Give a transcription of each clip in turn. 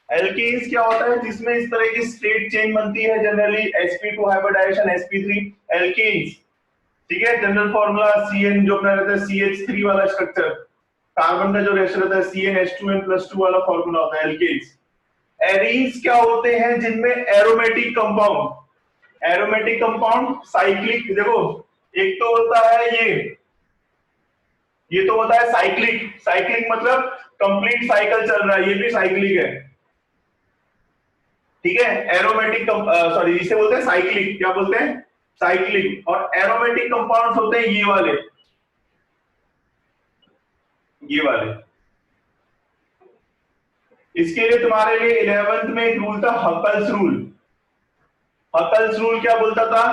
Alkanes क्या होता है जिसमें इस तरह की स्ट्रेट चेन बनती है, generally sp2 hybridisation sp3 alkanes. ठीक है, जनरल फॉर्मूला CN जो अपना रहता है CH3 वाला स्ट्रक्चर, कार्बन का जो रेशो रहता है CnH2n+2 वाला फॉर्मूला होता है एल्केन्स। एरीन्स क्या होते हैं जिनमें aromatic compound, aromatic compound cyclic, देखो एक तो होता है ये तो होता है साइक्लिक, साइक्लिक मतलब कंप्लीट साइकिल चल रहा है, ये भी साइक्लिक है। ठीक है, एरोमेटिक सॉरी इसे बोलते हैं साइक्लिक, क्या बोलते हैं साइक्लिक। और एरोमेटिक कंपाउंड्स होते हैं ये वाले, ये वाले। इसके लिए तुम्हारे लिए 11th में एक रूल था हकल्स रूल। हकल्स रूल क्या बोलता था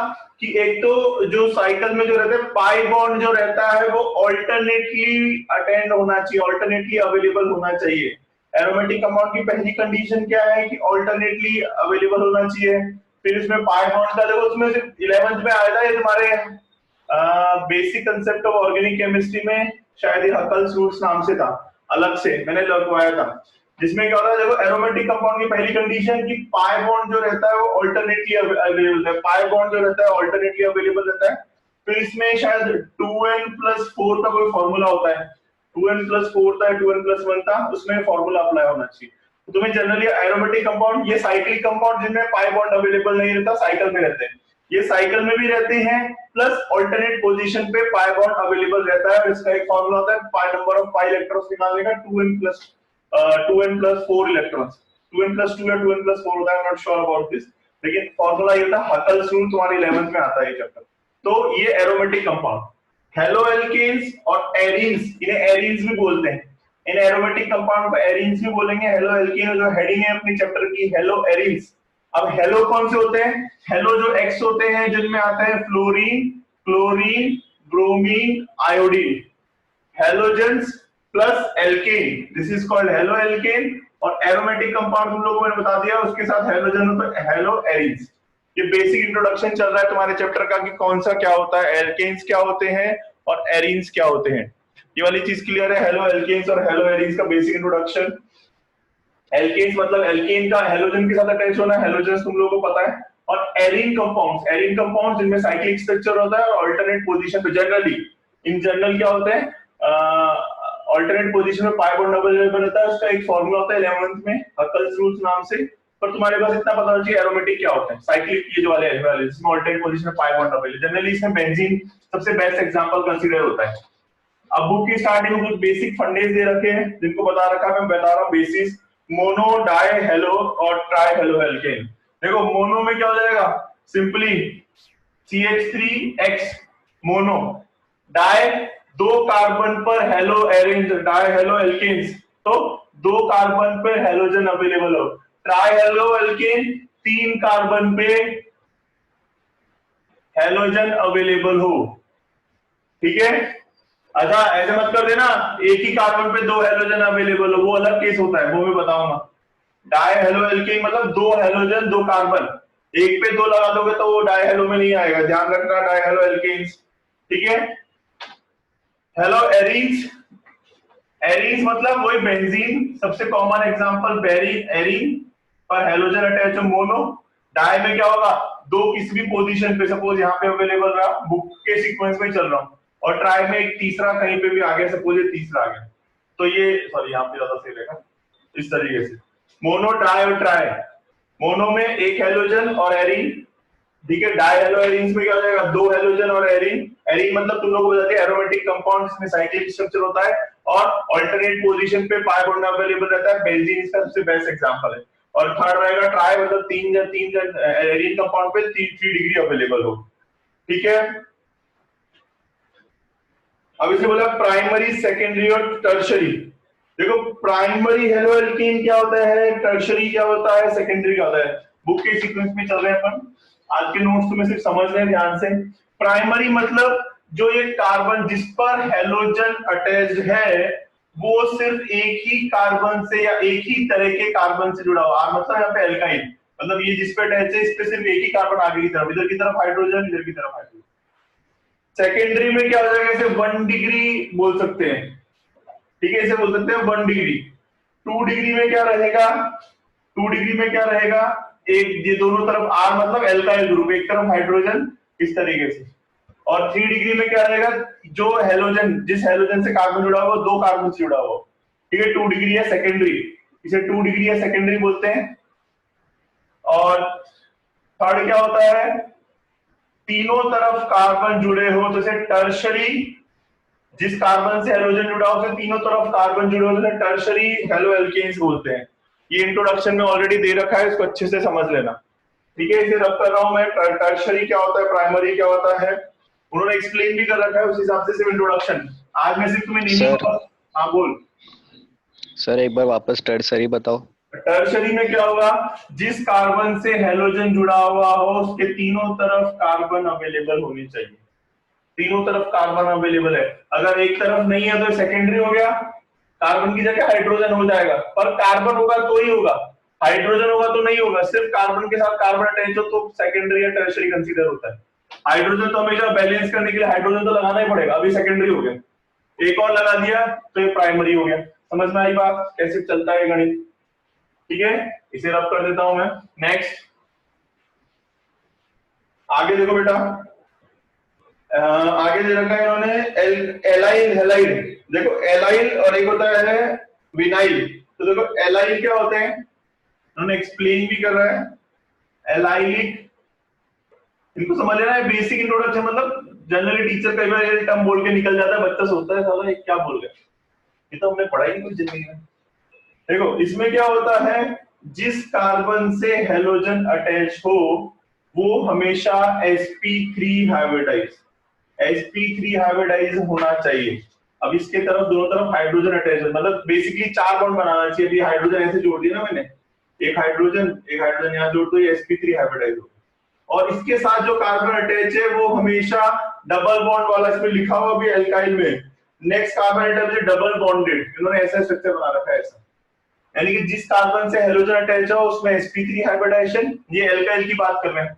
कि एक तो जो साइकिल में जो रहता है पाई बॉन्ड जो रहता है वो ऑल्टरनेटली अटेंड होना चाहिए, ऑल्टरनेटली अवेलेबल होना चाहिए। एरोमेटिक कंपाउंड की पहली कंडीशन क्या है कि ऑल्टरनेटली अवेलेबल होना चाहिए। फिर इसमें पाई बॉन्ड का देखो, उसमें सिर्फ 11th में आया था ये तुम्हारे basic concept of organic chemistry में, शायद ये हकल्स रूल्स नाम से था, अलग से मैंने लगवाया था। जिसमें क्या होता है, देखो एरोमेटिक कंपाउंड की पहली कंडीशन कि पाई बॉन्ड जो रहता है वो ऑल्टरनेटली अवेलेबल है, पाई बॉन्ड जो रहता है ऑल्टरनेटली अवेलेबल रहता है। फिर इसमें शायद 2n+4 का कोई फॉर्मूला होता है, 2n+4 था, 2n+1 था, उसमें फॉर्मूला अप्लाई होना चाहिए। तो तुम्हें जनरली एरोमेटिक कंपाउंड, ये साइक्लिक कंपाउंड जिनमें पाई बॉन्ड अवेलेबल नहीं रहता, साइकिल में रहते हैं, ये साइकिल में भी रहते हैं, प्लस ऑल्टरनेट पोजीशन पे पाई बॉन्ड अवेलेबल रहता है। और इसका एक फॉर्मूला होता है पाई नंबर ऑफ पाई इलेक्ट्रॉन्स निकालने का, 2n+4 इलेक्ट्रॉन्स, 2n+2 या 2n+4 होता है, I am not sure about this, लेकिन फॉर्मूला ये था, हकल्स रूल तुम्हारे 11th में आता है ये चैप्टर। तो ये एरोमेटिक कंपाउंड हेलो एल्केन्स और एरीन्स, इन्हें एरीन्स भी बोलते हैं, इन एरोमेटिक कंपाउंड को एरीन्स भी बोलेंगे। हेलो एल्केन जो हेडिंग है अपनी चैप्टर की, हेलो एरीन्स। अब हेलो कौन से होते हैं, हेलो जो एक्स होते हैं जिनमें आता है fluorine, chlorine, bromine, iodine, halogens plus alkane, this is called halo alkane. और एरोमेटिक कंपाउंड तुम लोगों को मैंने बता दिया, उसके साथ हेलोजन तो हेलो एरीन्स। ये बेसिक इंट्रोडक्शन चल रहा है तुम्हारे चैप्टर का कि कौन सा क्या होता है, एल्केन्स क्या होते हैं और एरीन्स क्या होते हैं, ये वाली चीज क्लियर है। हेलो एल्केन्स और हेलो एरीन्स का बेसिक इंट्रोडक्शन। एल्केन्स मतलब एल्केन का हेलोजन के साथ अटैच होना, हेलोजन तुम लोगों को पता है। और एरीन कंपाउंड्स, एरीन कंपाउंड्स जिनमें साइक्लिक स्ट्रक्चर होता है और अल्टरनेट पोजीशन पे, जनरली इन जनरल क्या होते हैं, अल्टरनेट पोजीशन में पाई बॉन्ड अवेलेबल रहता है, उसका एक फार्मूला होता है 11th में हकल्स रूल्स नाम से। पर तुम्हारे पास इतना पता होना चाहिए एरोमेटिक क्या होता है, साइक्लिक ये जो वाले जिसमें अल्टरनेट पोजीशन में पाई बॉन्ड अवेलेबल, जनरली इसमें बेंजीन सबसे बेस्ट एग्जांपल कंसीडर होता है। अब बुक की स्टार्टिंग में कुछ बेसिक फंडेज दे रखे हैं जिनको बता रखा है, मैं बता रहा हूँ बेसिस। मोनो, डाई, हेलो और ट्राई हेलो एल्केन। देखो मोनो में क्या हो जाएगा, सिंपली CH3X मोनो। डाई, दो कार्बन पर halo arrange, di halo alkanes, तो दो कार्बन पे हेलोजन अवेलेबल हो। ट्राई हेलो एल्केन, तीन कार्बन पे हेलोजन अवेलेबल हो। ठीक है, अच्छा ऐसे मत कर देना एक ही कार्बन पे दो हेलोजन अवेलेबल हो, वो अलग केस होता है, वो मैं बताऊंगा। डाई हेलो एल्केन मतलब दो हेलोजन दो कार्बन, एक पे दो लगा दोगे तो वो डाई हेलो में नहीं आएगा, ध्यान रखना, डाई हेलो एल्केन्स। ठीक है, हेलो एरीन्स, एरीन्स मतलब वही बेंजीन, सबसे कॉमन एग्जांपल बेरीन, एरीन पर हेलोजन अटैच हो, मोनो। डाई में क्या होगा, दो किसी भी पोजीशन पे, सपोज यहाँ पे अवेलेबल रहा, बुक के सीक्वेंस में चल रहा हूँ, और ट्राई में एक तीसरा कहीं पे भी आ गया, सपोज ये तीसरा आ गया, तो ये सॉरी यहाँ पे ज्यादा सही रहेगा, इस तरीके से मोनो, ट्राई और ट्राई। मोनो में एक हेलोजन और एरीन, ठीक है। डाई हेलो एरीन्स में क्या हो जाएगा, दो हेलोजन और एरीन। एरीन मतलब तुम लोग बताते हैं एरोमेटिक कंपाउंड जिसमें साइक्लिक स्ट्रक्चर होता है और अल्टरनेट पोजीशन पे पाई बॉन्ड अवेलेबल रहता है, बेंजीन इसका सबसे बेस्ट एग्जांपल है। और थर्ड रहेगा ट्राई, मतलब तीन एरीन कंपाउंड पे 3 डिग्री अवेलेबल हो। ठीक है, अब इसे बोला प्राइमरी, सेकेंडरी और टर्शरी। देखो प्राइमरी हेलो एल्कीन क्या होता है, टर्शरी क्या होता है, सेकेंडरी क्या होता है, बुक के सीक्वेंस में चल रहे हैं अपन, आज के नोट्स तुम्हें सिर्फ समझ रहे हैं ध्यान से। प्राइमरी मतलब जो ये कार्बन जिस पर हेलोजन अटैच्ड है वो सिर्फ एक ही कार्बन से या एक ही तरह के कार्बन से जुड़ा हुआ, मतलब यहाँ पे एल्काइन, मतलब ये जिस पे अटैच है इस पे सिर्फ एक ही कार्बन आगे की तरफ, इधर की तरफ हाइड्रोजन, इधर की तरफ हाइड्रोजन। सेकेंडरी में क्या हो जाएगा, इसे 1 डिग्री बोल सकते हैं, ठीक है, इसे बोल सकते हैं 1 डिग्री। 2 डिग्री में क्या रहेगा, 2 डिग्री में क्या रहेगा, एक ये दोनों तरफ R मतलब एल्काइल ग्रुप, एक तरफ हाइड्रोजन इस तरीके से, और 3 डिग्री में क्या रहेगा, जो हेलोजन, जिस हेलोजन से कार्बन जुड़ा हुआ, 2 कार्बन से जुड़ा हुआ, ठीक है, 2 डिग्री है सेकेंडरी, इसे 2 डिग्री है सेकेंडरी बोलते हैं। और थर्ड क्या होता है, तीनों तरफ कार्बन जुड़े हो तो इसे टर्शरी, जिस कार्बन से हेलोजन जुड़ा हो उसे तीनों तरफ कार्बन जुड़े हो तो टर्शरी हेलो एल्केन्स बोलते हैं। ये इंट्रोडक्शन में ऑलरेडी दे रखा है, इसको अच्छे से समझ लेना, ठीक है। इसे रब कर रहा हूं मैं, टर्शरी क्या होता है, प्राइमरी क्या होता है, उन्होंने एक्सप्लेन भी कर रखा है, उस हिसाब से सिर्फ इंट्रोडक्शन, आज मैं सिर्फ तुम्हें नीचे। हाँ बोल सर, एक बार वापस टर्सरी बताओ। टर्शरी में क्या होगा, जिस कार्बन से हेलोजन जुड़ा हुआ हो उसके तीनों तरफ कार्बन अवेलेबल होनी चाहिए, तीनों तरफ कार्बन अवेलेबल है, अगर एक तरफ नहीं है तो सेकेंडरी हो गया, कार्बन की जगह हाइड्रोजन हो जाएगा, पर कार्बन होगा तो ही होगा, हाइड्रोजन होगा तो नहीं होगा, सिर्फ कार्बन के साथ कार्बन अटैच हो तो सेकेंडरी या टर्शरी कंसीडर होता है। हाइड्रोजन तो हमेशा बैलेंस करने के लिए हाइड्रोजन तो लगाना ही पड़ेगा, अभी सेकेंडरी हो गया, एक और लगा दिया तो ये प्राइमरी हो गया। समझ में आई बात कैसे चलता है गणित, ठीक है, इसे रब कर देता हूं मैं। नेक्स्ट आगे देखो बेटा, आगे दे रखा है इन्होंने एलाइल हेलाइल, देखो एलाइल और एक होता है विनाइल, तो देखो एलाइल क्या होते हैं, उन्होंने एक्सप्लेन भी कर रहा है। एलाइलिक, इनको समझ लेना है, बेसिक इंट्रोडक्शन, मतलब जनरली टीचर कई बार ये टर्म बोल के निकल जाता है, बच्चा सोचता है साला ये क्या बोल गया, ये तो हमने पढ़ा ही नहीं कुछ जिंदगी में। देखो इसमें क्या होता है, जिस कार्बन से हेलोजन अटैच हो वो हमेशा sp3 हाइब्रिडाइज, sp3 हाइब्रिडाइज होना चाहिए। अब इसके तरफ दोनों तरफ हाइड्रोजन अटैच है, मतलब बेसिकली 4 बॉन्ड बनाना चाहिए। अभी हाइड्रोजन ऐसे जोड़ दिया ना मैंने, एक हाइड्रोजन यहाँ जोड़ दो, ये sp3 हाइब्रिडाइज हो। और इसके साथ जो कार्बन अटैच है वो हमेशा डबल बॉन्ड वाला, इसमें लिखा हुआ भी एल्काइल में, नेक्स्ट कार्बन एटम से डबल बॉन्डेड, इन्होंने ऐसा स्ट्रक्चर बना रखा है ऐसा, यानी कि जिस कार्बन से हेलोजन अटैच हो उसमें sp3 हाइब्रिडाइजेशन, ये एल्काइल की बात कर रहे हैं,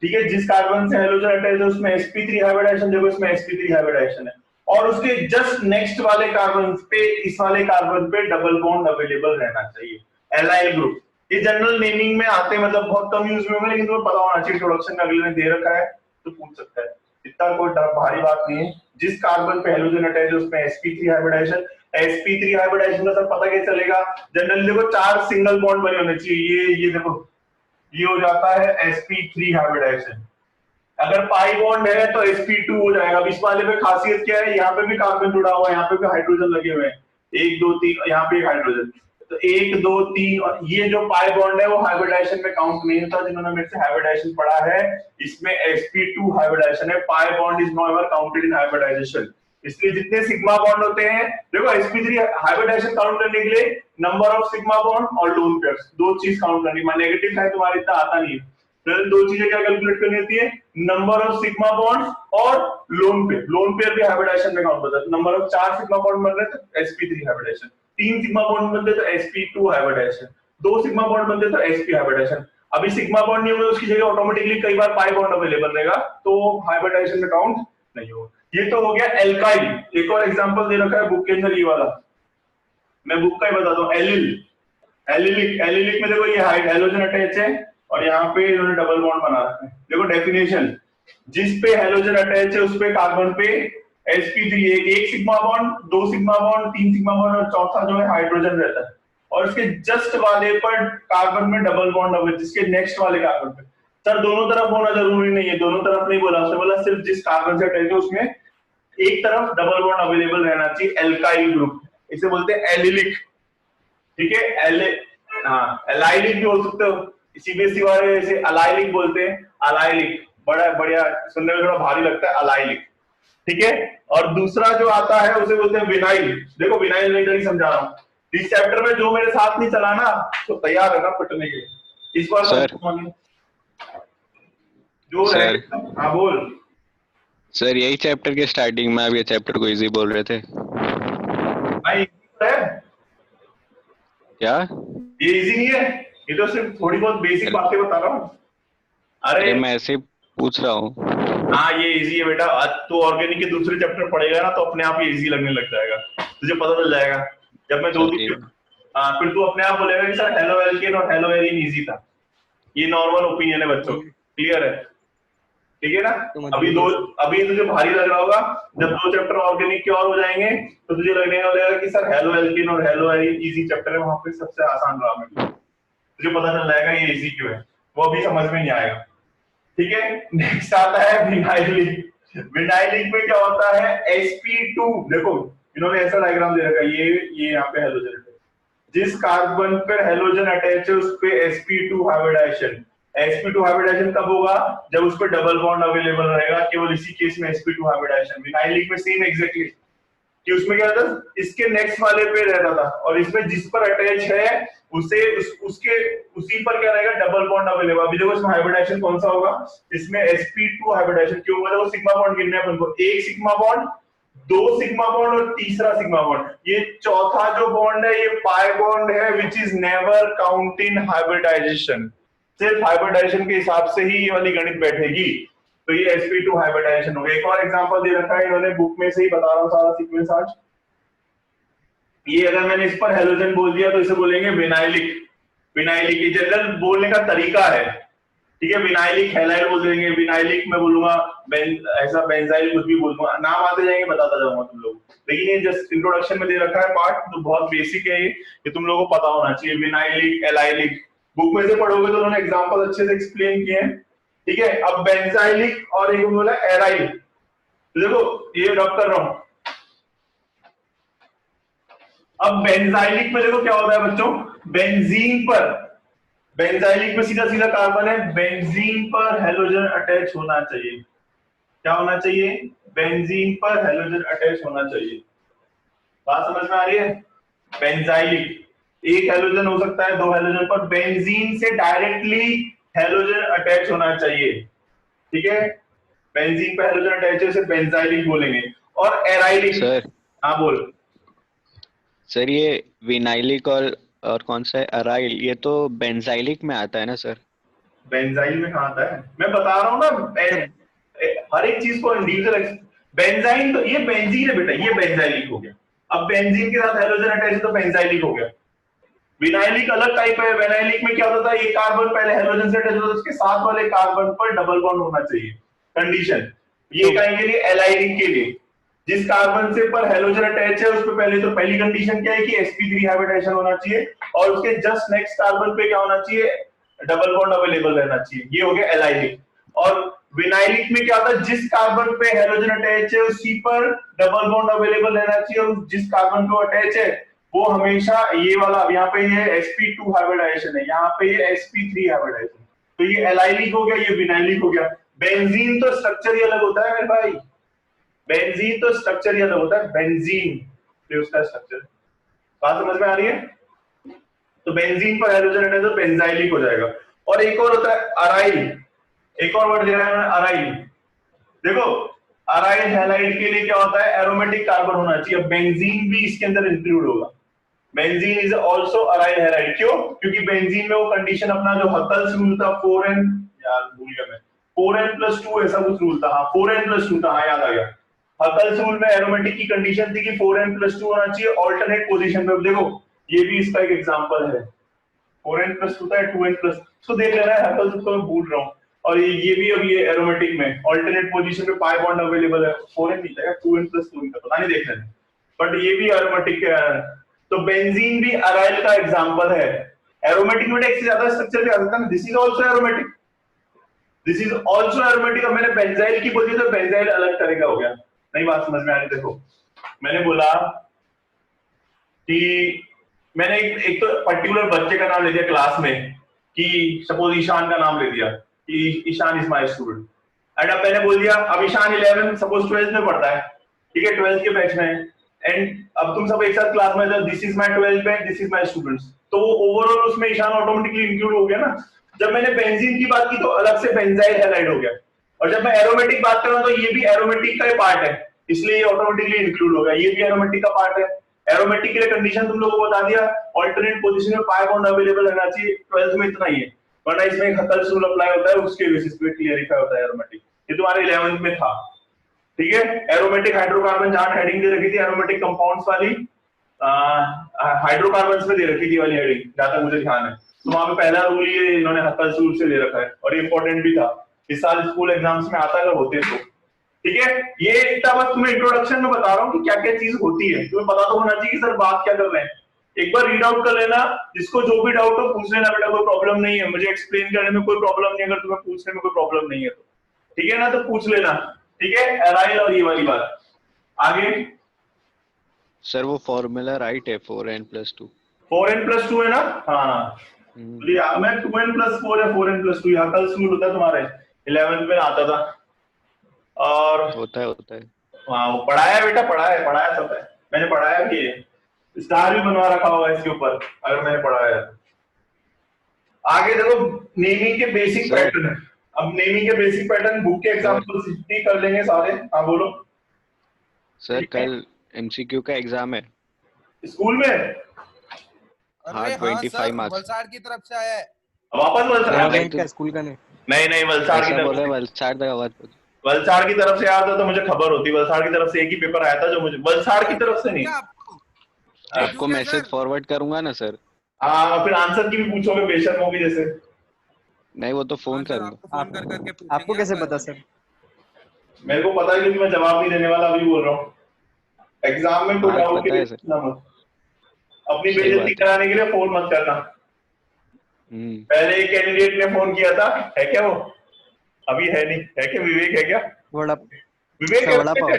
ठीक है, जिस कार्बन से हेलोजन अटैच है उसमें sp3 हाइब्रिडाइजेशन, देखो इसमें sp3 हाइब्रिडाइजेशन है, और उसके जस्ट नेक्स्ट वाले कार्बन पे, इस वाले कार्बन पे डबल बॉन्ड अवेलेबल रहना चाहिए, एलाइल ग्रुप। ये जनरल नेमिंग में आते हैं, मतलब बहुत कम यूज में होंगे, लेकिन तुम्हें पता होना चाहिए, इंट्रोडक्शन में अगले ने दे रखा है तो पूछ सकता है, इतना कोई भारी बात नहीं है। जिस कार्बन पे हेलोजन अटैच है उसमें sp3 हाइब्रिडाइजेशन, sp3 हाइब्रिडाइजेशन का सर पता कैसे चलेगा, जनरली देखो 4 सिंगल बॉन्ड बने होने चाहिए, ये देखो ये हो जाता है sp3 हाइब्रिडाइजेशन, अगर पाई बॉन्ड है तो sp2 हो जाएगा। अब इस वाले पे खासियत क्या है, यहाँ पे भी कार्बन जुड़ा हुआ है, यहाँ पे भी हाइड्रोजन लगे हुए हैं, 1 2 3, यहाँ पे एक हाइड्रोजन, तो 1 2 3, और ये जो पाई बॉन्ड है वो हाइब्रिडाइजेशन में काउंट नहीं होता। जिन्होंने मेरे से हाइब्रिडाइजेशन पढ़ा है इसमें sp2 हाइब्रिडाइजेशन है, pi bond is not ever counted in hybridization. इसलिए जितने सिग्मा बॉन्ड होते हैं, देखो sp3 हाइब्रिडाइजेशन काउंट करने के लिए नंबर ऑफ सिग्मा बॉन्ड और लोन पेयर्स, दो चीज काउंट करनी है। नेगेटिव साइन तुम्हारे इतना आता नहीं है, तो दो चीजें क्या कैलकुलेट करनी होती है, नंबर ऑफ सिग्मा बॉन्ड और लोन पेयर, लोन पेयर भी हाइब्रिडाइजेशन में काउंट होता है। नंबर ऑफ 4 सिग्मा बॉन्ड बन रहे तो sp3 हाइब्रिडाइजेशन, 3 सिग्मा बॉन्ड बनते तो sp2 हाइब्रिडाइजेशन, 2 सिग्मा बॉन्ड बनते तो sp हाइब्रिडाइजेशन। अभी सिग्मा बॉन्ड नहीं होगा उसकी जगह ऑटोमेटिकली कई बार पाई बॉन्ड अवेलेबल रहेगा, तो हाइब्रिडाइजेशन में काउंट नहीं होगा। ये तो हो गया एल्काइल। एक और एग्जांपल दे रखा है बुक के अंदर, ये वाला मैं बुक का ही बताता हूँ, एलिल, एलिलिक, एलिलिक में देखो ये हेलोजन अटैच है और यहाँ पे इन्होंने डबल बॉन्ड बना रखा है। देखो डेफिनेशन, जिस पे हेलोजन अटैच है उस पे कार्बन पे sp3, एक sigma bond, 2 sigma bond, 3 sigma bond और चौथा जो है हाइड्रोजन रहता है, और इसके जस्ट वाले पर कार्बन में डबल बॉन्ड होगा, जिसके नेक्स्ट वाले कार्बन पे। सर दोनों तरफ होना जरूरी नहीं है, दोनों तरफ नहीं बोला, उसने बोला सिर्फ जिस कार्बन से अटैच है उसमें एक तरफ डबल बॉन्ड अवेलेबल रहना चाहिए, एल्काइल ग्रुप, इसे बोलते हैं एलिलिक, ठीक है। हाँ एलाइलिक भी हो सकते हो, सीबीएसई वाले इसे अलाइलिक बोलते हैं, अलाइलिक, बड़ा बढ़िया, सुनने में थोड़ा भारी लगता है, अलाइलिक, ठीक है। और दूसरा जो आता है उसे बोलते हैं विनाइल। देखो विनाइल मैं नहीं समझा रहा हूँ, इस चैप्टर में जो मेरे साथ नहीं चला ना तो तैयार है ना पिटने के लिए, इस बार सर जो सर हाँ बोल सर, यही चैप्टर के स्टार्टिंग में आप ये चैप्टर को इजी बोल रहे थे भाई, क्या? ये इजी नहीं है, ये तो सिर्फ थोड़ी बहुत बेसिक बातें बता रहा हूँ। अरे मैं ऐसे पूछ रहा हूँ। हाँ ये इजी है बेटा, आज तो ऑर्गेनिक के दूसरे चैप्टर पढ़ेगा ना तो अपने आप ही इजी लगने लग जाएगा, तुझे पता चल जाएगा। जब मैं फिर तू अपने आप बोलेगा कि सर हेलो एल्केन और हेलो एरीन इजी था। ये नॉर्मल ओपिनियन है बच्चों, क्लियर है? ठीक है ना? समझ अभी गया। अभी तुझे भारी लग रहा होगा, जब 2 चैप्टर ऑर्गेनिक के और हो जाएंगे तो तुझे लगने लगेगा कि सर हेलो एल्केन और हेलो एरीन इजी चैप्टर है, वहां पे सबसे आसान रहा मेरे लिए। तुझे पता चल जाएगा ये इजी क्यों है, वो अभी समझ में नहीं आएगा। ठीक है, नेक्स्ट आता है विनाइलिक। विनाइलिक में क्या होता है? sp2, देखो इन्होंने ऐसा डायग्राम दे रखा है, ये यहाँ पे हेलोजन है, जिस कार्बन पर हेलोजन अटैच है उस पे sp2 हाइब्रिडाइजेशन। sp2 हाइब्रिडाइजेशन कब होगा? जब उस पर डबल बॉन्ड अवेलेबल रहेगा, केवल इसी केस में sp2 हाइब्रिडाइजेशन। विनाइलिक में सेम एग्जैक्टली कि उसमें क्या था, इसके नेक्स्ट वाले पे रहता था, और इसमें जिस पर अटैच है उसे उसके उसी पर क्या रहेगा? Double bond available. अभी देखो इसमें हाइब्रिडाइजेशन कौन सा होगा? इसमें sp2 हाइब्रिडाइजेशन क्यों होगा? देखो सिग्मा बॉन्ड गिनने हैं अपन को, एक सिग्मा बॉन्ड, 2 सिग्मा बॉन्ड और तीसरा सिग्मा बॉन्ड। ये चौथा जो बॉन्ड है ये पाई बॉन्ड है, which is never count in hybridization. सिर्फ हाइब्रिडाइजेशन के हिसाब से ही ये वाली गणित बैठेगी। तो ये sp2 हाइब्रिडाइजेशन हो गया। एक और एग्जांपल दे रखा है इन्होंने बुक में से ही, बता रहा हूँ सारा सीक्वेंस आज। ये अगर मैंने इस पर हेलोजन बोल दिया तो इसे बोलेंगे विनाइलिक। विनाइलिक ये जनरल बोलने का तरीका है, ठीक है? विनाइलिक हैलाइड बोल देंगे, विनाइलिक में बोलूंगा, ऐसा बेंजाइल कुछ भी बोल दूंगा, नाम आते जाएंगे बताता जाऊंगा तुम लोग। लेकिन ये जस्ट इंट्रोडक्शन में दे रखा है पार्ट, तो बहुत बेसिक है ये तुम लोगों को पता होना चाहिए। विनाइलिक, एलाइलिक बुक में से पढ़ोगे तो उन्होंने एग्जांपल अच्छे से एक्सप्लेन किए हैं, ठीक है? अब बेंजाइलिक और एक बोला एराइल, देखो ये रब कर रहा हूं। अब बेंजाइलिक में देखो क्या होता है बच्चों, बेंजीन पर, बेंजाइलिक में सीधा सीधा कार्बन है, बेंजीन पर हेलोजन अटैच होना चाहिए। क्या होना चाहिए? बेंजीन पर हेलोजन अटैच होना चाहिए। बात समझ में आ रही है? बेंजाइलिक एक हेलोजन हो सकता है, 2 हेलोजन, पर बेंजीन से डायरेक्टली हेलोजन अटैच होना चाहिए, ठीक है? बेंजीन पर हेलोजन अटैच है उसे बेंजाइलिक बोलेंगे। और एराइलिक, सर हाँ बोल। सर ये विनाइलिक और कौन सा है अराइल, ये तो बेंजाइलिक में आता है ना सर? बेंजाइल में कहाँ आता है? मैं बता रहा हूँ ना, हर एक चीज को इंडिविजुअल। बेंजाइन तो ये बेंजीन है बेटा, ये बेंजाइलिक हो गया। अब बेंजीन के साथ हेलोजन अटैच है तो बेंजाइलिक हो गया। विनाइलिक अलग टाइप है। विनाइलिक में क्या होता था, ये कार्बन पहले हेलोजन से अटैच होता था, उसके साथ वाले कार्बन पर डबल बॉन्ड होना चाहिए, कंडीशन। ये तो कहेंगे लिए एलाइलिक के लिए, जिस कार्बन से पर हेलोजन अटैच है उस पे पहले तो पहली कंडीशन क्या है कि sp3 हाइब्रिडाइजेशन होना चाहिए, और उसके जस्ट नेक्स्ट कार्बन पे क्या होना चाहिए? डबल बॉन्ड अवेलेबल रहना चाहिए। ये हो गया एलाइलिक। और विनाइलिक में क्या होता है, जिस कार्बन पे हेलोजन अटैच है उसी पर डबल बॉन्ड अवेलेबल रहना चाहिए, और जिस कार्बन पे अटैच है वो हमेशा ये वाला, यहाँ पे ये sp2 हाइब्रिडाइजेशन है, यहाँ पे ये sp3 हाइब्रिडाइजेशन। तो ये एलाइलिक हो गया, ये विनाइलिक हो गया। बेंजीन तो स्ट्रक्चर ही अलग होता है मेरे भाई, बेंजीन तो स्ट्रक्चर ही अलग होता है, बेंजीन तो उसका स्ट्रक्चर। बात समझ में आ रही है? तो बेंजीन पर हाइड्रोजन अटैच तो बेंजाइलिक हो जाएगा। और एक और होता है अराइल, एक और वर्ड दे रहा है अराइल। देखो अराइल हैलाइड के लिए क्या होता है, एरोमेटिक कार्बन होना चाहिए। बेंजीन भी इसके अंदर इंक्लूड होगा। Benzene is also aryl halide. क्यों? क्योंकि बेंजीन में वो कंडीशन अपना जो हकल्स रूल था 4n, यार भूल गया मैं, 4n+2 ऐसा कुछ रूल था, हाँ 4n+2 था, हाँ याद आ गया। हकल्स रूल में एरोमेटिक की कंडीशन थी कि 4n+2 होना चाहिए ऑल्टरनेट पोजीशन पे। देखो ये भी इसका एक एग्जांपल है, 4n+2 था, 2n+, तो देख लेना है, हकल्स को मैं भूल रहा हूँ। और ये भी अब ये एरोमेटिक में ऑल्टरनेट पोजीशन पे पाई बॉन्ड अवेलेबल है, 4n नहीं था, 2n+2 था, पता नहीं, देख लेना। बट ये भी एरोमेटिक है। तो बेंजीन भी अराइल का एग्जांपल है। एरोमेटिक में एक से ज्यादा स्ट्रक्चर भी आ सकता है, this is also aromatic, this is also aromatic. अब मैंने बेंजाइल की बोली तो बेंजाइल अलग तरह का हो गया। नहीं बात समझ में आ रही? देखो मैंने बोला कि मैंने एक तो पर्टिकुलर बच्चे का नाम ले दिया क्लास में, कि सपोज ईशान का नाम ले दिया कि Ishaan is my student. And अब मैंने बोल दिया, अब ईशान 11 सपोज 12th में पढ़ता है, ठीक है, 12th के बैच में। एंड अब तुम सब एक साथ क्लास में, this is my 12th batch, this is my students, तो ओवरऑल उसमें ईशान ऑटोमेटिकली इंक्लूड हो गया ना। जब मैंने बेंजीन की बात की तो अलग से बेंजाइल हैलाइड हो गया, और जब मैं एरोमेटिक बात कर रहा हूं तो ये भी एरोमेटिक का ही पार्ट है, इसलिए ये ऑटोमेटिकली इंक्लूड हो गया। ये भी एरोमेटिक का पार्ट है। एरोमेटिक के लिए कंडीशन तुम लोगों को बता दिया, ऑल्टरनेट पोजीशन में पाई बॉन्ड अवेलेबल रहना चाहिए, 12th में इतना ही है, वरना इसमें एक हकल्स रूल अप्लाई होता है, उसके बेसिस पे क्लियरिफाई होता है एरोमेटिक। ये तुम्हारे 11th में था, ठीक है। एरोमेटिक हाइड्रोकार्बन जहां हेडिंग दे रखी थी एरोमेटिक कंपाउंड्स वाली, हाइड्रोकार्बन में दे रखी थी वाली हेडिंग, जहां तक मुझे ध्यान है। तो वहां पे पहला रूल ये इन्होंने हकल सूल से दे रखा है, और ये इंपॉर्टेंट भी था, इस साल स्कूल एग्जाम्स में आता अगर होते तो। ठीक है, ये इतना बस तुम्हें इंट्रोडक्शन में बता रहा हूँ कि क्या क्या चीज होती है, तुम्हें पता तो होना चाहिए कि सर बात क्या कर रहे हैं। एक बार रीड आउट कर लेना, जिसको जो भी डाउट हो पूछ लेना बेटा, कोई प्रॉब्लम नहीं है, मुझे एक्सप्लेन करने में कोई प्रॉब्लम नहीं है, अगर तुम्हें पूछने में कोई प्रॉब्लम नहीं है तो। ठीक है ना, तो पूछ लेना। ठीक है, एराइल और ये वाली बात। आगे सर वो फॉर्मूला राइट है 4n+2। 4n+2 है ना? हाँ, तो मैं 2n+4 या 4n+2 यहाँ कल स्कूल होता है तुम्हारे 11th में आता था। और होता है। हाँ, वो पढ़ाया बेटा, पढ़ाया सब है, मैंने पढ़ाया भी है, स्टार भी बनवा रखा होगा इसके ऊपर अगर मैंने पढ़ाया है। आगे देखो, नेमिंग के बेसिक पैटर्न है। अब नेमिंग के बेसिक पैटर्न बुक के एग्जांपल्स ही कर लेंगे सारे। हाँ बोलो सर, कल एमसीक्यू का एग्जाम है स्कूल में। हाँ, अरे 25 सर, मार्क्स। वलसाड़ की तरफ से आया है। वापस वलसाड़ गवर्नमेंट का स्कूल का नहीं। नहीं वलसाड़ की ऐसा तरफ बोले, से, वलसाड़ तक आवाज पहुंची। वलसाड़ की तरफ से आया था तो मुझे खबर होती, वलसाड़ की तरफ से एक ही पेपर आया था जो मुझे, वलसाड़ की तरफ से नहीं। क्या आपको आपको मैसेज फॉरवर्ड करूंगा ना सर। हाँ, फिर आंसर की भी पूछोगे बेशक होगी जैसे। नहीं, वो तो फोन करूंगा। आपको फोन कर करके पूछेंगे। आपको कैसे पता सर? मेरे को पता है क्योंकि मैं जवाब नहीं देने वाला, अभी बोल रहा हूँ। एग्जाम में कोई हाँ, डाउट के पता है लिए सर। पूछना मत, अपनी सही बेइज्जती बात है। कराने के लिए फोन मत करना। पहले एक कैंडिडेट ने फोन किया था, है क्या वो? अभी है नहीं, है क्या? विवेक है क्या? वड़ा विवेक अच्छा, वड़ा absent पाव। है?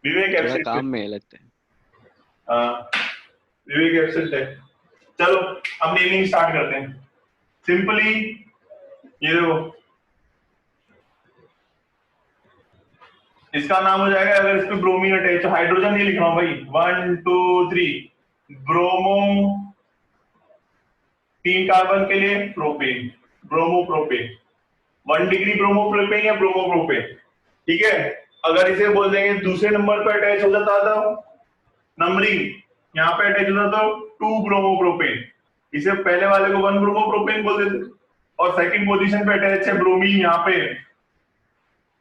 विवेक थोड़ा absent काम है। में है लगता है। हाँ, विवेक एब्सेंट है। चलो अब नेमिंग स्टार्ट करते हैं सिंपली। ये देखो, इसका नाम हो जाएगा, अगर इस पे ब्रोमीन अटैच, हाइड्रोजन नहीं लिख रहा हूं भाई, 1 2 3 ब्रोमो, 3 कार्बन के लिए प्रोपेन, ब्रोमोप्रोपेन, 1 डिग्री ब्रोमोप्रोपेन या ब्रोमोप्रोपेन। ठीक है, अगर इसे बोल देंगे दूसरे नंबर पर अटैच हो जाता था, नंबरिंग यहाँ पे अटैच होता था 2 ब्रोमोप्रोपेन, इसे पहले वाले को 1 ब्रोमोप्रोपेन बोल देते, और सेकंड पोजीशन पे अटैच है ब्रोमीन यहाँ पे,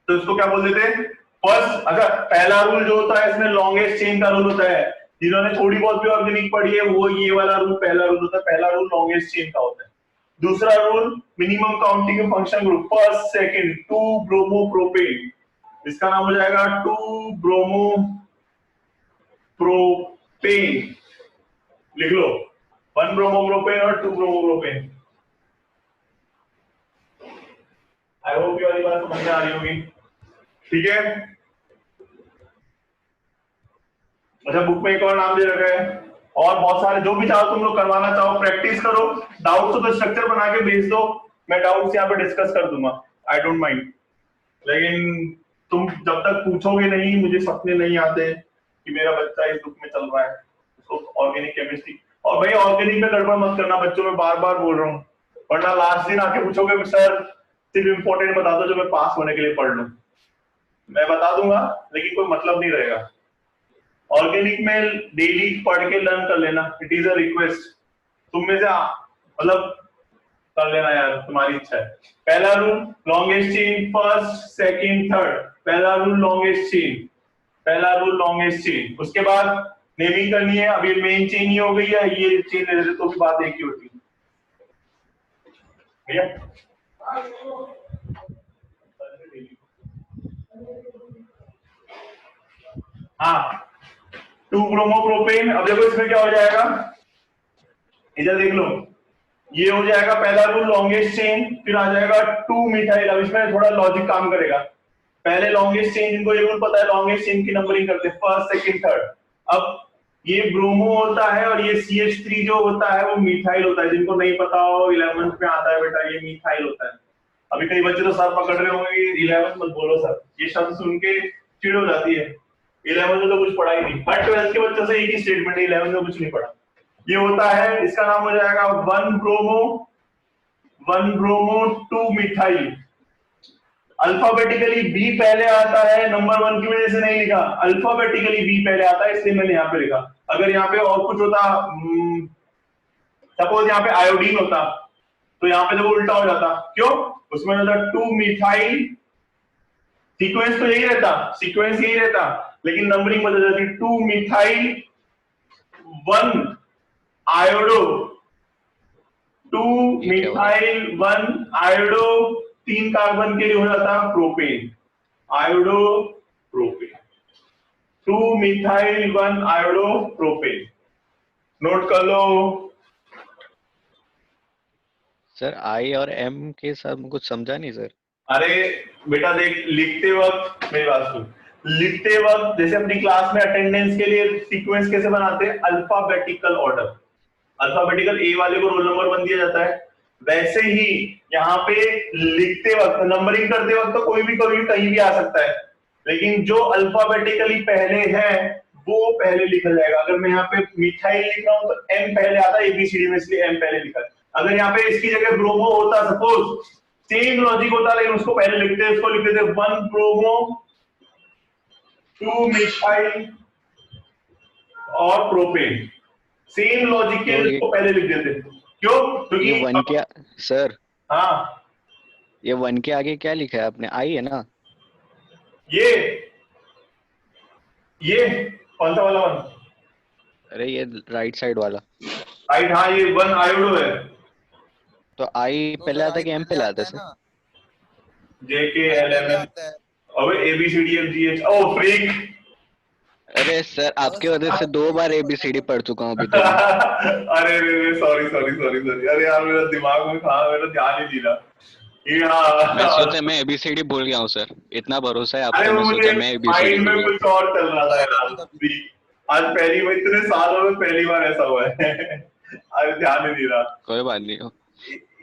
तो इसको क्या बोल देते? फर्स्ट। अच्छा, पहला रूल जो होता है इसमें लॉन्गेस्ट चेन का रूल होता है, जिन्होंने थोड़ी बहुत भी ऑर्गेनिक पढ़ी है वो ये वाला रूल पहला रूल होता है, पहला रूल लॉन्गेस्ट चेन का होता है। दूसरा rule minimum counting function group, first second 2 bromopropane, इसका नाम हो जाएगा 2 ब्रोमोप्रोपेन, लिख लो 1 ब्रोमोप्रोपेन और 2 ब्रोमोप्रोपेन। आई होप ये वाली बात समझ में आ रही होगी। ठीक है, अच्छा बुक में एक और नाम दे रखा है, और बहुत सारे, जो भी चाहो तुम लोग करवाना चाहो प्रैक्टिस करो, डाउट्स हो तो स्ट्रक्चर बना के भेज दो, मैं डाउट्स यहाँ पे डिस्कस कर दूंगा, आई डोंट माइंड। लेकिन तुम जब तक पूछोगे नहीं, मुझे सपने नहीं आते कि मेरा बच्चा इस बुक में चल रहा है, तो ऑर्गेनिक केमिस्ट्री। और भाई ऑर्गेनिक में गड़बड़ मत करना बच्चों, में बार बार बोल रहा हूँ, वरना लास्ट दिन आके पूछोगे सर सिर्फ इंपॉर्टेंट बता दो जो मैं पास होने के लिए पढ़ लूं। मैं बता दूंगा लेकिन कोई मतलब नहीं रहेगा। ऑर्गेनिक में डेली पढ़ के लर्न कर लेना, इट इज अ रिक्वेस्ट, तुम में से मतलब कर लेना यार, तुम्हारी इच्छा है। पहला rule longest chain, first second third, पहला रूल लॉन्गेस्ट चेन, पहला रूल लॉन्गेस्ट चेन। उसके बाद नेमिंग करनी है, अभी मेन चेन ही हो गई है, ये चेन ले लेते तो भी बात एक ही होती है भैया। हाँ, 2 ब्रोमोप्रोपेन। अब देखो इसमें क्या हो जाएगा, इधर देख लो, ये हो जाएगा पहला रूल लॉन्गेस्ट चेन, फिर आ जाएगा 2 मिथाइल। अब इसमें थोड़ा लॉजिक काम करेगा, पहले लॉन्गेस्ट चेन, जिनको ये रूल पता है लॉन्गेस्ट चेन की नंबरिंग करते हैं फर्स्ट सेकंड थर्ड। अब ये ब्रोमो होता है और ये CH3 जो होता है वो मिथाइल होता है, जिनको नहीं पता हो 11th में आता है बेटा, ये मिथाइल होता है। अभी कई बच्चे तो सर पकड़ रहे होंगे 11th मत बोलो सर, ये शब्द सुन के चिड़ हो जाती है, 11th में तो कुछ पढ़ा ही नहीं, हर 12th के बच्चों से एक ही स्टेटमेंट है, 11th में कुछ नहीं पढ़ा। ये होता है, इसका नाम हो जाएगा 1 ब्रोमो 2 मिथाइल। अल्फाबेटिकली बी पहले आता है, नंबर 1 की वजह से नहीं लिखा, अल्फाबेटिकली बी पहले आता है इसलिए मैंने यहाँ पे लिखा। अगर यहाँ पे और कुछ होता, सपोज यहाँ पे आयोडीन होता तो यहाँ पे देखो उल्टा हो जाता, क्यों? उसमें होता 2 मिथाइल, सीक्वेंस तो यही रहता, सीक्वेंस यही रहता, लेकिन नंबरिंग बदल जाती है। 2 मिथाइल 1 आयोडो, 2 ये क्या हो रहा है? मिथाइल 1 आयोडो, 3 कार्बन के लिए हो जाता है propane, iodo propane, 2 methyl 1 iodo propane. Note कर लो। सर आई और एम के साथ कुछ समझा नहीं सर। अरे बेटा देख, लिखते वक्त मेरी बात सुन, लिखते वक्त जैसे अपनी क्लास में अटेंडेंस के लिए सीक्वेंस कैसे बनाते हैं, अल्फाबेटिकल ऑर्डर, अल्फाबेटिकल ए वाले को रोल नंबर 1 दिया जाता है, वैसे ही यहाँ पे लिखते वक्त नंबरिंग करते वक्त तो कोई भी कहीं भी आ सकता है, लेकिन जो अल्फाबेटिकली पहले है वो पहले लिखा जाएगा। अगर मैं यहाँ पे मिथाइल लिख रहा हूँ तो एम पहले आता है एबीसीडी में, इसलिए एम पहले लिखा है। अगर यहाँ पे इसकी जगह ब्रोमो होता, सपोज सेम लॉजिक होता, लेकिन उसको पहले लिखते, उसको लिखते थे 1 ब्रोमो 2 मिथाइल और प्रोपेन, सेम लॉजिक के तो उसको पहले लिख देते। क्यों? ये वन क्योंकि के सर, हाँ ये वन के आगे क्या लिखा है आपने? आई है ना? ये कौन सा वाला 1? अरे ये राइट साइड वाला। राइट, हाँ ये 1 आयोडो है। तो आई तो पहले सर आता है आई कि एम पहले पहले आता आता है है सर? ना, जेके आई एल एम पहले एन, आता है। अबे एबीसीडी एफ जी एच, ओ फ्रीक। अरे सर आपके वजह से 2 बार एबीसीडी पढ़ चुका हूँ अभी तक मैं। अरे सॉरी सॉरी सॉरी सॉरी, अरे यार मेरा दिमाग में कहा, मेरा ध्यान ही नहीं रहा। मैं हाँ सोचा मैं एबीसीडी भूल गया हूँ सर, इतना भरोसा है आप अरे पे, वो मैं मुझे सोचा मैं एबीसीडी माइंड भूल में गया। कुछ और चल रहा था हाँ यार। कभी कभी। फ्रीक, आज पहली बार इतने सालों में पहली बार ऐसा हुआ है। आज ध्यान ही नहीं रहा। कोई बात नहीं हो।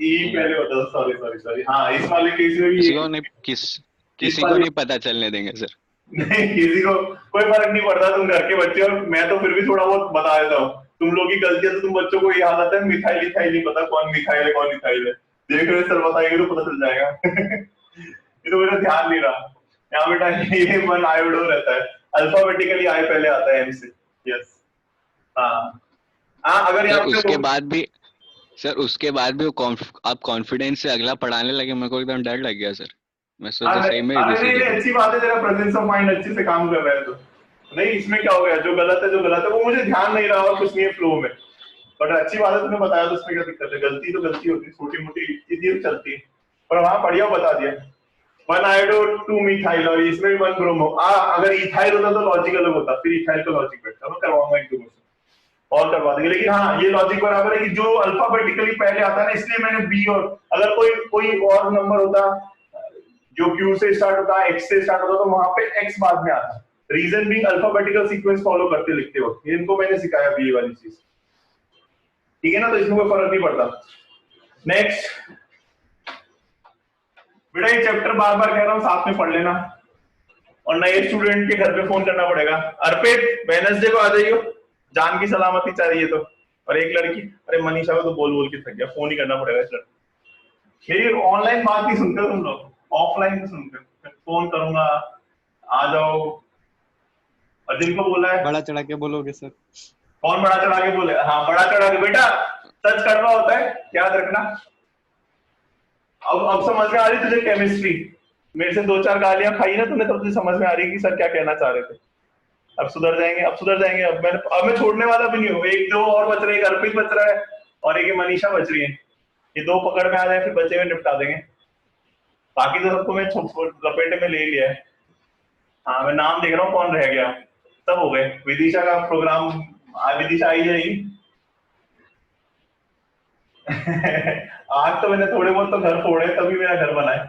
ई पहले होता था, सॉरी सॉरी सॉरी। हाँ इस वाले केस में भी किसी को नहीं इस किसी को वाले नहीं पता चलने देंगे सर। नहीं, किसी को कोई फर्क नहीं पड़ता, तुम घर के बच्चे हो, मैं तो फिर भी थोड़ा बहुत बता देता हूँ। तुम लोग की गलती है तो तुम बच्चों को याद आता है, मिथाइल इथाइल नहीं पता कौन मिथाइल है कौन इथाइल है, देख रहे सर बताएंगे तो पता चल जाएगा। ये तो मेरा ध्यान नहीं रहा। यहाँ बेटा ये 1 आयोडो रहता है, अल्फाबेटिकली आई पहले आता है एम से। यस, हाँ हाँ। अगर सर यहाँ पे उसके बाद भी सर उसके बाद भी आप कॉन्फिडेंस से अगला पढ़ाने लगे, मेरे को एकदम डर लग गया सर। मैं सोचा सही में अरे नहीं एबीसीडी नहीं, भूल। अच्छी बात है, तेरा प्रेजेंस ऑफ माइंड अच्छे से काम कर रहा है तो नहीं, इसमें क्या हो गया, जो गलत है वो मुझे ध्यान नहीं रहा और कुछ नहीं है फ्लो में, बट अच्छी बात है तुमने बताया, तो उसमें क्या दिक्कत है, गलती तो गलती होती है, छोटी मोटी चीजें चलती है, पर वहां बढ़िया बता दिया। 1 आयोडो 2 मिथाइल, और इसमें भी 1 ब्रोमो। अगर इथाइल होता तो लॉजिक अलग होता, फिर इथाइल का लॉजिक बैठता, मैं करवाऊंगा 1-2 क्वेश्चन और करवा देंगे, लेकिन हाँ ये लॉजिक बराबर है कि जो अल्फाबेटिकली पहले आता है ना, इसलिए मैंने बी, और अगर कोई और नंबर होता जो क्यू से स्टार्ट होता है, एक्स से स्टार्ट होता, तो वहां पे एक्स बाद में आता। Reason being alphabetical sequence follow करते लिखते वक्त, ये इनको मैंने सिखाया बी वाली चीज, ठीक है ना, तो इसमें कोई फर्क नहीं पड़ता। नेक्स्ट बेटा, ये चैप्टर बार बार कह रहा हूँ साथ में पढ़ लेना, और नए स्टूडेंट के घर पे फोन करना पड़ेगा, अर्पित वेडनेसडे को आ जाइयो, जान की सलामती चाहिए तो। और एक लड़की, अरे मनीषा को तो बोल बोल के थक गया, फोन ही करना पड़ेगा इस लड़की। मेरी ऑनलाइन बात नहीं सुनते हो तुम लोग, ऑफलाइन में सुनते हो, फोन करूंगा आ जाओ। और जिनको बोला है बड़ा चढ़ा के बोलोगे सर? कौन बड़ा चढ़ा के बोले? हाँ बड़ा चढ़ा के, बेटा सच करना होता है, याद रखना। अब समझ में आ रही तुझे केमिस्ट्री, मेरे से 2-4 गालियां खाई ना तूने, तब तुझे समझ में आ रही कि सर क्या कहना चाह रहे थे। अब सुधर जाएंगे, अब मैं छोड़ने वाला भी नहीं हूँ। 1-2 और बच रहे, एक अर्पित बच रहा है और एक मनीषा बच रही है, ये 2 पकड़ में आ जाए फिर बचे में निपटा देंगे, बाकी तो सबको मैं लपेटे में ले लिया है। हाँ मैं नाम देख रहा हूँ कौन रह गया, सब हो गए। विदिशा का प्रोग्राम, विदिशा आई जाएगी। आज तो मैंने थोड़े बहुत तो घर फोड़े तभी मेरा घर बना है।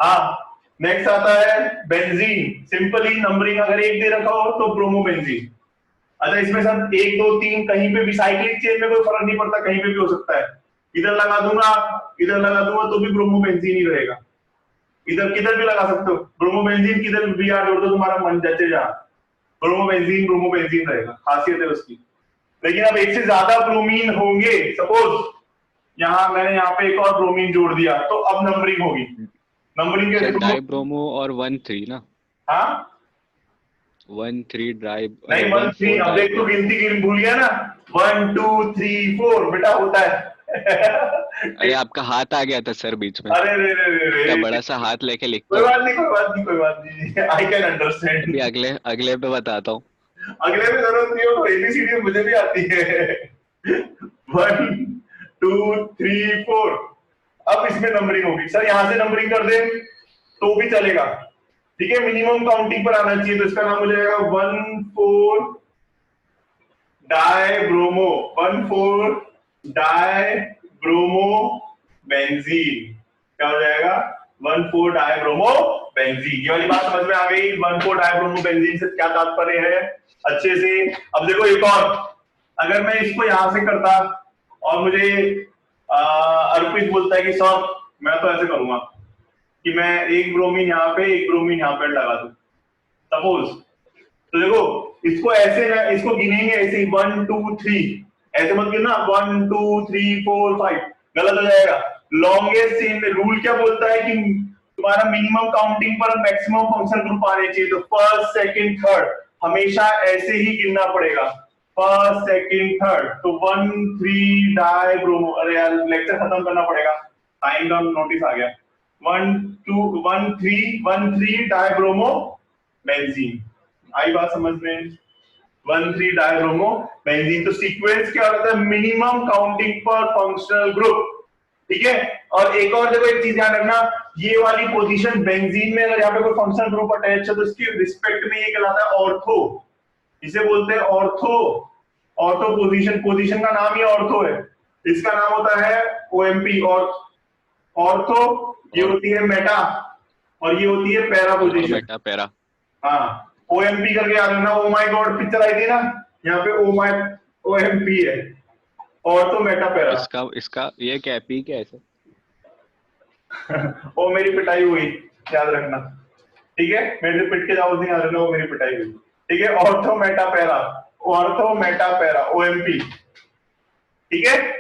हाँ नेक्स्ट आता है बेंजीन, सिंपली नंबरिंग अगर 1 दे रखा हो तो ब्रोमो बेंजीन। अच्छा इसमें सब 1 2 3 कहीं पे भी, साइक्लिक चेन में कोई फर्क नहीं पड़ता, कहीं पे भी हो सकता है, इधर लगा दूंगा तो भी ब्रोमो बेंजीन ही रहेगा, इधर किधर भी लगा सकते हो ब्रोमो बेंजीन, किधर भी आर जोड़ दो, तुम्हारा मन जचे जहां, ब्रोमो बेंजीन रहेगा, खासियत है उसकी। लेकिन अब एक से ज्यादा ब्रोमीन होंगे, सपोज मैंने यहाँ पे एक और ब्रोमीन जोड़ दिया, तो अब नंबरिंग होगी। नंबरिंग सर के डाई ब्रोमो और 1-3 ना? हाँ 1-3 डाई, नहीं 1 3, अब देख तो गिनती भूल गया ना, 1 2 3 4 बेटा होता है अरे आपका हाथ आ गया था सर बीच में, अरे रे रे रे इतना रे, बड़ा सा हाथ लेके लिखता कोई हूँ। बात नहीं, कोई बात नहीं, कोई बात नहीं, आई कैन अंडरस्टैंड। अभी अगले अगले पे बताता हूँ। अगले में जरूरत नहीं हो, एबीसीडी मुझे भी आती है। 1 2 3 4। अब इसमें नंबरिंग होगी सर, यहां से नंबरिंग कर दे तो भी चलेगा, ठीक है। मिनिमम काउंटिंग पर आना चाहिए, तो इसका नाम हो जाएगा 1,4 डाइब्रोमो, 1,4 डाइब्रोमो बेंजीन। क्या हो जाएगा? 1,4 डाइब्रोमो बेंजीन। ये वाली बात समझ में आ गई? 1,4 डाइब्रोमो बेंजीन से क्या तात्पर्य है अच्छे से। अब देखो एक और, अगर मैं इसको यहां से करता और मुझे अर्पित बोलता है कि सर मैं तो ऐसे करूंगा कि मैं एक ब्रोमीन यहाँ पे एक ब्रोमीन यहाँ पे लगा दूं, सपोज। तो देखो इसको ऐसे ना, इसको गिनेंगे ऐसे ही 1 2 3, ऐसे मत गिनना 1 2 3 4 5, गलत हो जाएगा। लॉन्गेस्ट चेन में रूल क्या बोलता है कि तुम्हारा मिनिमम काउंटिंग पर मैक्सिमम फंक्शन ग्रुप आने चाहिए, तो फर्स्ट सेकंड थर्ड हमेशा ऐसे ही गिनना पड़ेगा, फर्स्ट सेकंड थर्ड। तो 1 3 डाइब्रोमो, अरे यार लेक्चर खत्म करना पड़ेगा, टाइम का नोटिस आ गया। 1 2 1 3 डाइब्रोमो बेंजीन। आई बात समझ में? 1 3 डाइब्रोमो बेंजीन। तो सीक्वेंस क्या होता है? मिनिमम काउंटिंग पर फंक्शनल ग्रुप, ठीक है। और एक और देखो, एक चीज ध्यान रखना, ये वाली पोजीशन बेंजीन में अगर यहाँ पे कोई फंक्शनल ग्रुप अटैच है तो इसकी रिस्पेक्ट में ये कहलाता है ऑर्थो, इसे बोलते हैं ऑर्थो। ऑर्थो पोजीशन, पोजीशन का नाम ही ऑर्थो है, इसका नाम होता है ओएमपी। और ऑर्थो ये होती है मेटा और ये होती है पैरा पोजीशन। Meta para. हाँ, ओएमपी करके याद रखना। ओ माय गॉड पिक्चर आई थी ना, यहाँ पे ओएमपी है, और तो मेटा पैरा। इसका इसका ये क्या है? पी क्या है सर? वो मेरी पिटाई हुई, याद रखना, ठीक है। मेरे से पिट के जाओ, नहीं याद रखना, वो मेरी पिटाई हुई, ठीक है। Ortho Meta para, ortho Meta para, OMP, ठीक है।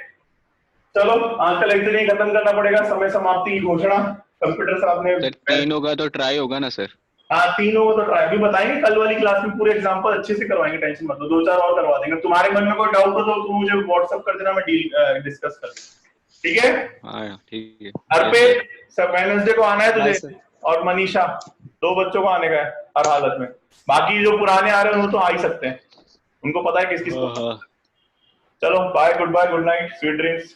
चलो आज का लेक्चर ही खत्म करना पड़ेगा, समय समाप्ति की घोषणा कंप्यूटर साहब ने। सर 3 होगा तो ट्राई होगा ना सर? हाँ 3 होगा तो ट्राई भी बताएंगे, कल वाली क्लास में पूरे एग्जांपल अच्छे से करवाएंगे, टेंशन मत लो, 2 4 और करवा देंगे। तुम्हारे मन में कोई डाउट हो तो तुम मुझे व्हाट्सएप कर देना, मैं डिस्कस कर दूंगा, ठीक है। हाँ ठीक है। अर्पित सब वेडनेसडे को आना है हाँ, तुझे, सर। और मनीषा, 2 बच्चों को आने का है हर हालत में। बाकी जो पुराने आ रहे हैं वो तो आ ही सकते हैं, उनको पता है किस किस को। हाँ। चलो bye, good night, sweet dreams.